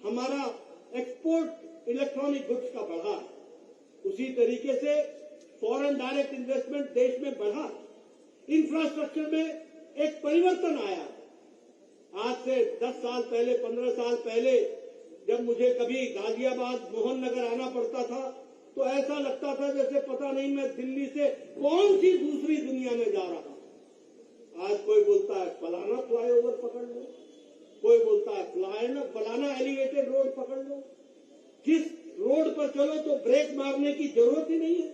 हमारा export electronic goods का बढ़ा, उसी तरीके से फॉरेन डायरेक्ट इन्वेस्टमेंट देश में बढ़ा, इंफ्रास्ट्रक्चर में एक परिवर्तन आया। आज से 10 साल पहले, 15 साल पहले जब मुझे कभी गाजियाबाद, मोहन नगर आना पड़ता था तो ऐसा लगता था जैसे पता नहीं मैं दिल्ली से कौन सी दूसरी दुनिया में जा रहा हूं। आज कोई बोलता है फलाना फ्लाईओवर पकड़ लो, कोई बोलता है फलाना एलिवेटेड रोड पकड़ लो। जिस रोड पर चलो तो ब्रेक मारने की जरूरत ही नहीं है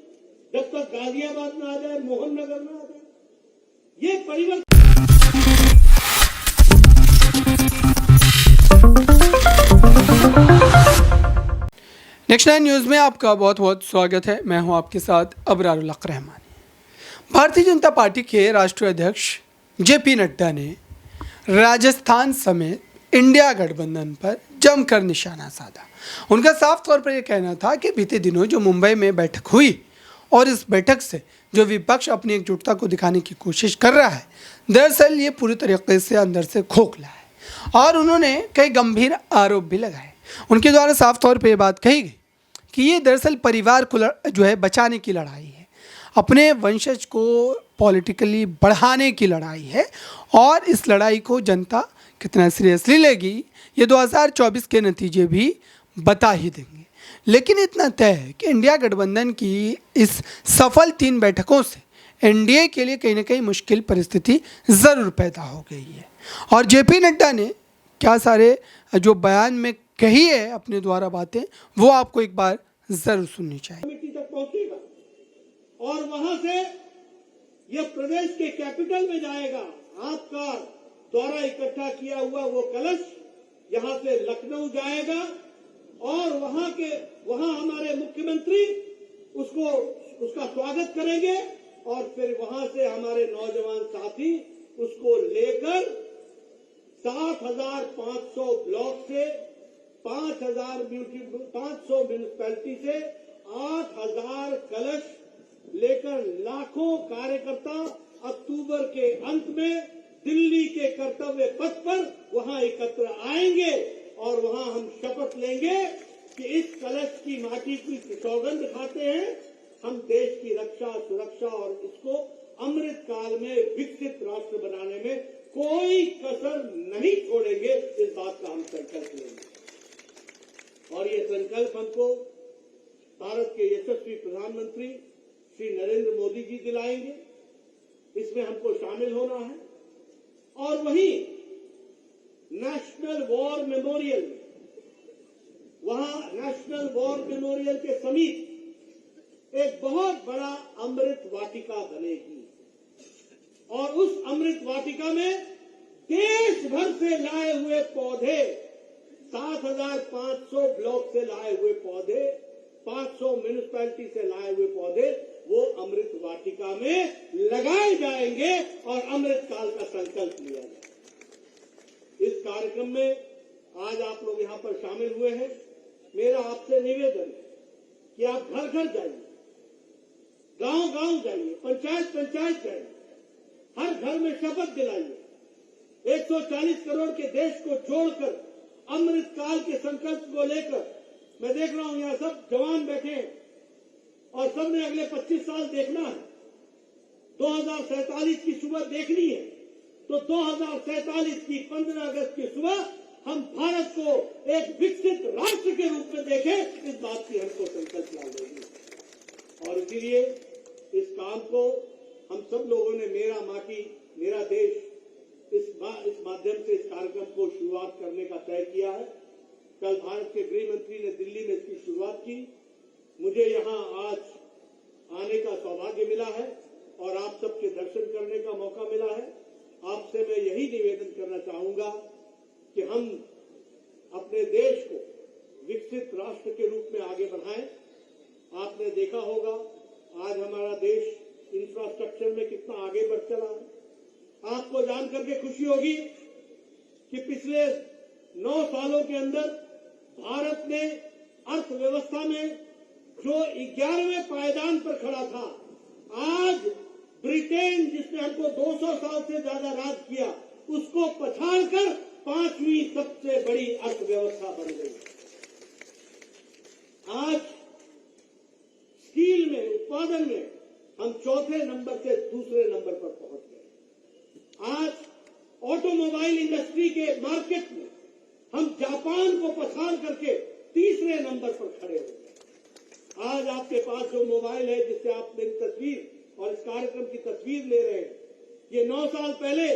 जब तक गाजियाबाद में आ जाए, मोहन नगर में आ जाए। ये परिवर्तन नेक्स्ट 9 न्यूज़ में आपका बहुत बहुत स्वागत है। मैं हूं आपके साथ अबरारुल हक रहमानी। भारतीय जनता पार्टी के राष्ट्रीय अध्यक्ष जेपी नड्डा ने राजस्थान समेत इंडिया गठबंधन पर जमकर निशाना साधा। उनका साफ तौर पर यह कहना था कि बीते दिनों जो मुंबई में बैठक हुई और इस बैठक से जो विपक्ष अपनी एकजुटता को दिखाने की कोशिश कर रहा है, दरअसल ये पूरी तरीके से अंदर से खोखला है। और उन्होंने कई गंभीर आरोप भी लगाए। उनके द्वारा साफ तौर पर यह बात कही गई कि ये दरअसल परिवार को जो है बचाने की लड़ाई है, अपने वंशज को पॉलिटिकली बढ़ाने की लड़ाई है और इस लड़ाई को जनता कितना सीरियसली लेगी ये 2024 के नतीजे भी बता ही देंगे। लेकिन इतना तय है कि इंडिया गठबंधन की इस सफल 3 बैठकों से एनडीए के लिए कहीं ना कहीं मुश्किल परिस्थिति ज़रूर पैदा हो गई है। और जेपी नड्डा ने क्या सारे जो बयान में कही है अपने द्वारा बातें, वो आपको एक बार जरूर सुननी चाहिए। कमेटी तक पहुंचेगा और वहां से यह प्रदेश के कैपिटल में जाएगा। आपका द्वारा इकट्ठा किया हुआ वो कलश यहां से लखनऊ जाएगा और वहां हमारे मुख्यमंत्री उसका स्वागत करेंगे और फिर वहां से हमारे नौजवान साथी उसको लेकर 7,500 ब्लॉक से 500 म्यूनिसिपैलिटी से 8,000 कलश लेकर लाखों कार्यकर्ता अक्टूबर के अंत में दिल्ली के कर्तव्य पथ पर वहां एकत्र आएंगे और वहां हम शपथ लेंगे कि इस कलश की माटी की सौगंध खाते हैं, हम देश की रक्षा, सुरक्षा और इसको अमृत काल में विकसित राष्ट्र बनाने में कोई कसर नहीं छोड़ेंगे। इस बात का हम संकल्प लेंगे और ये संकल्प हमको भारत के यशस्वी प्रधानमंत्री श्री नरेंद्र मोदी जी दिलाएंगे। इसमें हमको शामिल होना है और वहीं नेशनल वॉर मेमोरियल के समीप एक बहुत बड़ा अमृत वाटिका बनेगी और उस अमृत वाटिका में देश भर से लाए हुए पौधे, 7,500 ब्लॉक से लाए हुए पौधे, 500 म्यूनिसिपैलिटी से लाए हुए पौधे वो अमृत वाटिका में लगाए जाएंगे और अमृत काल का संकल्प लिया जाएगा। इस कार्यक्रम में आज आप लोग यहां पर शामिल हुए हैं। मेरा आपसे निवेदन है कि आप घर घर जाइए, गांव गांव जाइए, पंचायत पंचायत जाइए, हर घर में शपथ दिलाइए। 140 करोड़ के देश को जोड़कर अमृत काल के संकल्प को लेकर, मैं देख रहा हूं यहां सब जवान बैठे हैं और सबने अगले 25 साल देखना है, 2047 की सुबह देखनी है, तो 2047 की 15 अगस्त की सुबह हम भारत को एक विकसित राष्ट्र के रूप में देखें, इस बात की हमको संकल्प लेंगे। और इसीलिए इस काम को हम सब लोगों ने मेरा माटी मेरा देश इस माध्यम से इस कार्यक्रम को शुरुआत करने का तय किया है। कल भारत के गृह मंत्री ने दिल्ली में इसकी शुरुआत की। मुझे यहां आज आने का सौभाग्य मिला है और आप सबके दर्शन करने का मौका मिला है। आपसे मैं यही निवेदन करना चाहूंगा कि हम अपने देश को विकसित राष्ट्र के रूप में आगे बढ़ाएं। आपने देखा होगा आज हमारा देश इंफ्रास्ट्रक्चर में कितना आगे बढ़ चला है। आपको जानकर के खुशी होगी कि पिछले 9 सालों के अंदर भारत ने अर्थव्यवस्था में जो 11वें पायदान पर खड़ा था, आज ब्रिटेन जिसने हमको 200 साल से ज्यादा राज किया उसको पछाड़कर 5वीं सबसे बड़ी अर्थव्यवस्था बन गई। आज स्टील में, उत्पादन में हम चौथे नंबर से दूसरे नंबर पर पहुंच गए। आज ऑटोमोबाइल इंडस्ट्री के मार्केट में हम जापान को पछाड़ करके तीसरे नंबर पर खड़े हो गए। आज आपके पास जो मोबाइल है, जिससे आप मेरी तस्वीर और इस कार्यक्रम की तस्वीर ले रहे हैं, ये 9 साल पहले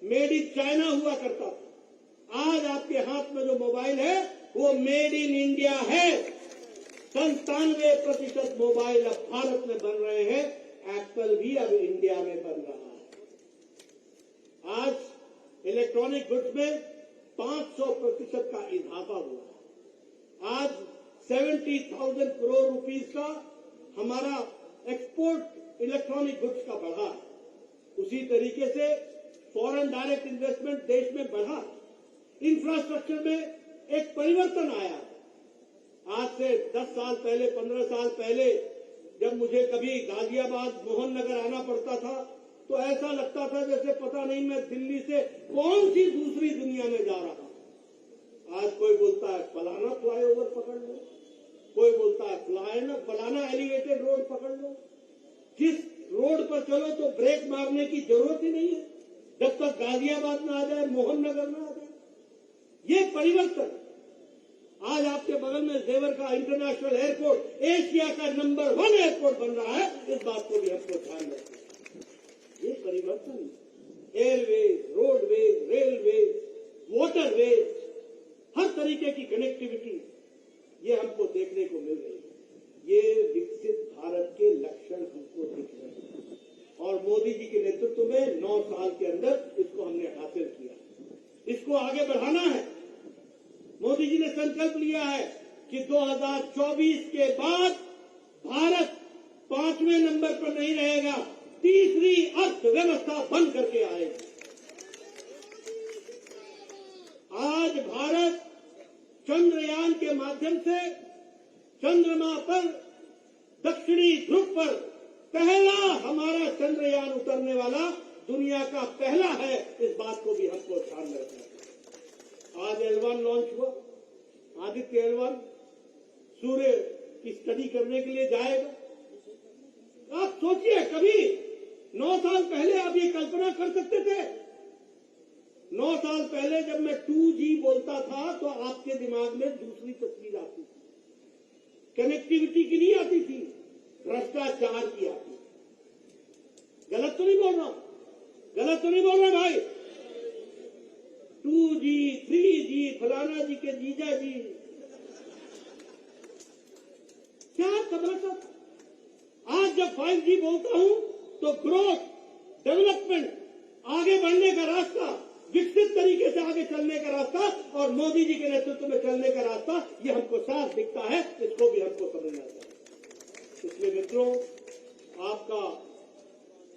मेड इन चाइना हुआ करता था। आज आपके हाथ में जो मोबाइल है वो मेड इन इंडिया है। 97% मोबाइल अब भारत में बन रहे हैं। एप्पल भी अब इंडिया में बन रहा है। आज इलेक्ट्रॉनिक गुड्स में 500% का इजाफा हुआ है। आज 70,000 करोड़ रुपीस का हमारा एक्सपोर्ट इलेक्ट्रॉनिक गुड्स का बढ़ा है। उसी तरीके से फॉरेन डायरेक्ट इन्वेस्टमेंट देश में बढ़ा। इंफ्रास्ट्रक्चर में एक परिवर्तन आया। आज से 10 साल पहले, 15 साल पहले जब मुझे कभी गाजियाबाद, मोहन नगर आना पड़ता था तो ऐसा लगता था जैसे पता नहीं मैं दिल्ली से कौन सी दूसरी दुनिया में जा रहा हूं। आज कोई बोलता है फलाना फ्लाईओवर पकड़ लो, कोई बोलता है फलाना एलिवेटेड रोड पकड़ लो। जिस रोड पर चलो तो ब्रेक मारने की जरूरत ही नहीं है जब तक गाजियाबाद में आ जाए, मोहन नगर में आ जाए। ये परिवर्तन आज आपके बगल में जेवर का इंटरनेशनल एयरपोर्ट एशिया का नंबर 1 एयरपोर्ट बन रहा है। इस बात को भी हमको ध्यान रखना है। ये परिवर्तन एयरवेज, रोडवेज, रेलवेज, वाटरवेज, हर तरीके की कनेक्टिविटी ये हमको देखने को मिल रही है। ये विकसित भारत के लक्षण हमको दिख रहे हैं और मोदी जी के नेतृत्व में 9 साल के अंदर इसको हमने हासिल किया। इसको आगे बढ़ाना है। मोदी जी ने संकल्प लिया है कि 2024 के बाद भारत 5वें नंबर पर नहीं रहेगा, तीसरी अर्थव्यवस्था बन करके आएगी। आज भारत चंद्रयान के माध्यम से चंद्रमा पर, दक्षिणी ध्रुव पर पहला हमारा चंद्रयान उतरने वाला दुनिया का पहला है। इस बात को भी हमको ध्यान रखना है। आज L1 लॉन्च हुआ। आदित्य L1 सूर्य की स्टडी करने के लिए जाएगा। आप सोचिए, कभी 9 साल पहले आप ये कल्पना कर सकते थे? 9 साल पहले जब मैं 2G बोलता था तो आपके दिमाग में दूसरी तस्वीर आती थी। कनेक्टिविटी की नहीं आती थी, भ्रष्टाचार की आती थी। गलत तो नहीं बोल रहा? गलत तो नहीं बोल रहा भाई? 2G, 3G, फलाना जी के जीजा जी, क्या तमाशा। आज जब 5G बोलता हूं तो ग्रोथ, डेवलपमेंट, आगे बढ़ने का रास्ता, विकसित तरीके से आगे चलने का रास्ता और मोदी जी के नेतृत्व में चलने का रास्ता, ये हमको साफ दिखता है। इसको भी हमको समझना चाहिए। इसलिए मित्रों, आपका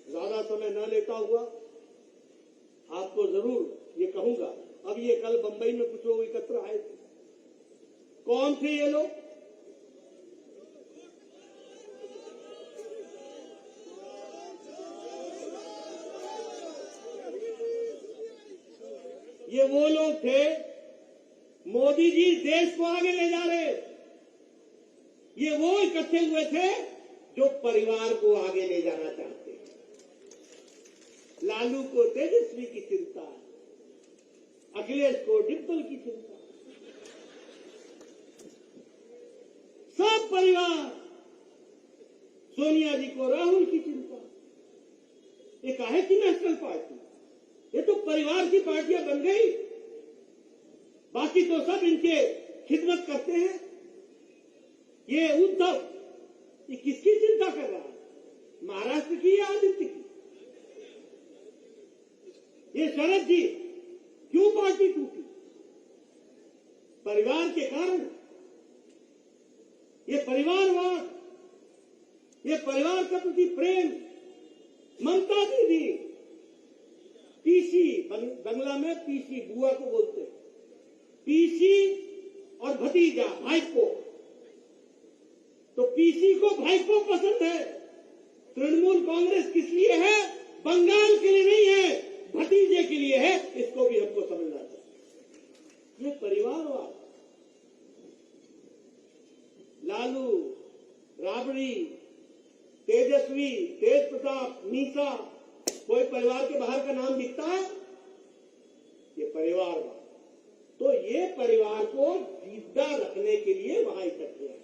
ज्यादा समय न लेता हुआ आपको जरूर ये कहूंगा। अब ये कल बंबई में कुछ लोग एकत्र आए थे। कौन थे ये लोग? ये वो लोग थे, मोदी जी देश को आगे ले जा रहे। ये वो इकट्ठे हुए थे जो परिवार को आगे ले जाना चाहते हैं। लालू को तेजस्वी की चिंता, अखिलेश को डिम्पल की चिंता, सब परिवार, सोनिया जी को राहुल की चिंता। ये काहे की नेशनल पार्टी? ये तो परिवार की पार्टियां बन गई। बाकी तो सब इनके खिदमत करते हैं। ये उद्धव, ये किसकी चिंता कर रहा है? महाराष्ट्र की या आदित्य की? ये शरद जी, क्यों पार्टी टूटी? परिवार के कारण। ये परिवारवाद, ये परिवार का प्रति प्रेम। ममता दीदी, पीसी, बंगला में पीसी बुआ को बोलते हैं, पीसी और भतीजा भाईपो। तो पीसी को भाईपो पसंद है। तृणमूल कांग्रेस किस लिए है? बंगाल के लिए नहीं है, भतीजे के लिए है। इसको भी हमको समझना चाहिए। ये परिवारवाद, लालू, राबड़ी, तेजस्वी, तेज प्रताप, मीसा, कोई परिवार के बाहर का नाम दिखता है? ये परिवारवाद। तो ये परिवार को जिंदा रखने के लिए वहां इकट्ठे आए।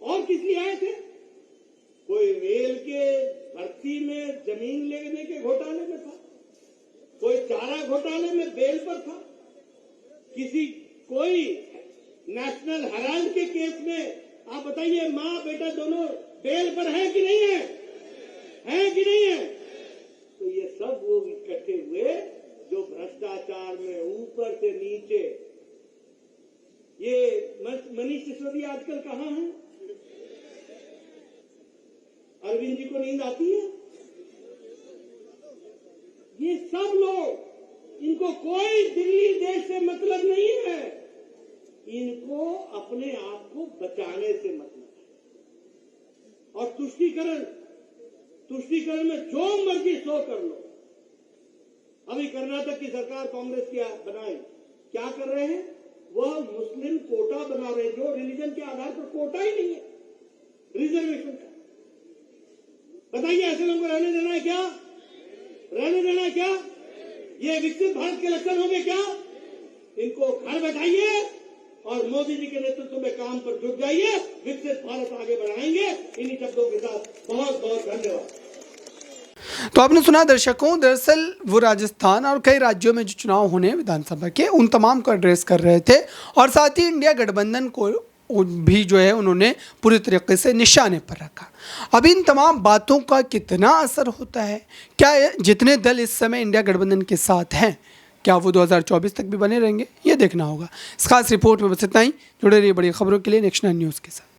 और किस लिए आए थे? कोई रेल के भर्ती में जमीन लेने के घोटाले में था, कोई चारा घोटाले में बेल पर था, कोई नेशनल हेराल्ड के केस में आप बताइए माँ बेटा दोनों बेल पर है कि नहीं है? है कि नहीं है? तो ये सब वो इकट्ठे हुए जो भ्रष्टाचार में ऊपर से नीचे। ये मनीष सिसोदिया आजकल कहाँ है? अरविंद जी को नींद आती है? ये सब लोग, इनको कोई दिल्ली देश से मतलब नहीं है, इनको अपने आप को बचाने से मतलब है। और तुष्टीकरण में जो मर्जी सो कर लो। अभी कर्नाटक की सरकार कांग्रेस की बनाई, क्या कर रहे हैं? वह मुस्लिम कोटा बना रहे हैं, जो रिलीजन के आधार पर कोटा ही नहीं है, रिजर्वेशन का। बताइए ऐसे लोगों को रहने देना है क्या? रहने देना है क्या? ये विकसित भारत के लक्षण होंगे क्या? इनको घर बैठाइए और मोदी जी के नेतृत्व में काम पर जुट जाइए। विकसित भारत आगे बढ़ाएंगे। इन्हीं शब्दों के साथ बहुत बहुत धन्यवाद। तो आपने सुना दर्शकों, दरअसल वो राजस्थान और कई राज्यों में जो चुनाव होने विधानसभा के, उन तमाम को एड्रेस कर रहे थे और साथ ही इंडिया गठबंधन को भी जो है उन्होंने पूरी तरीके से निशाने पर रखा। अब इन तमाम बातों का कितना असर होता है, क्या जितने दल इस समय इंडिया गठबंधन के साथ हैं, क्या वो 2024 तक भी बने रहेंगे, ये देखना होगा। इस खास रिपोर्ट में बस इतना ही। जुड़े रहिए बड़ी खबरों के लिए नेक्स्ट 9 न्यूज़ के साथ।